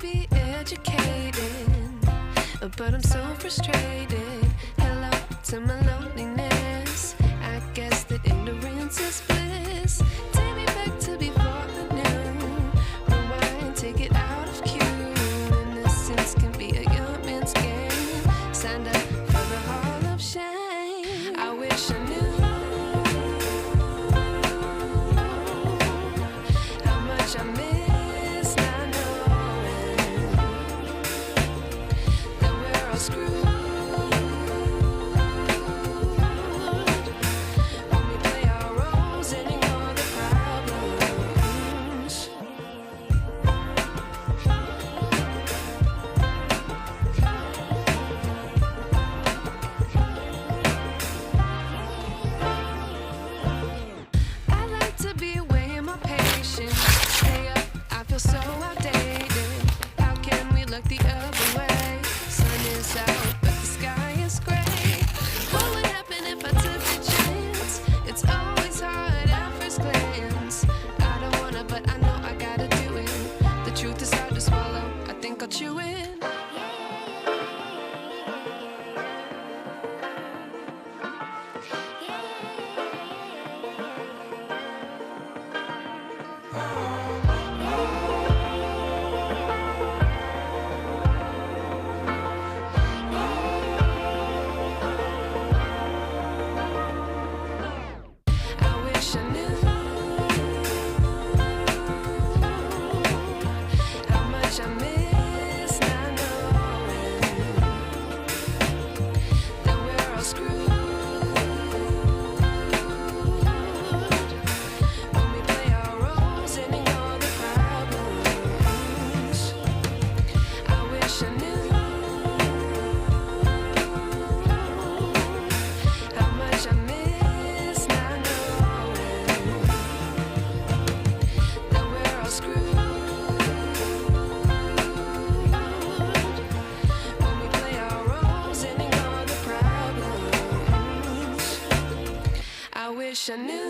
be educated, but I'm so frustrated. Hello to my loneliness. I guess that ignorance is bliss. Take me back to before I knew. Rewind, take it out of cue. Innocence can be a young man's game. Signed up for the hall of shame. I wish I knew how much I miss not knowing that we're all screwed. So outdated. How can we look the other way? Sun is out, but the sky is gray. What would happen if I took a chance? It's always hard at first glance. I don't wanna, but I know I gotta do it. The truth is hard to swallow. I think I'll chew it. I wish I knew.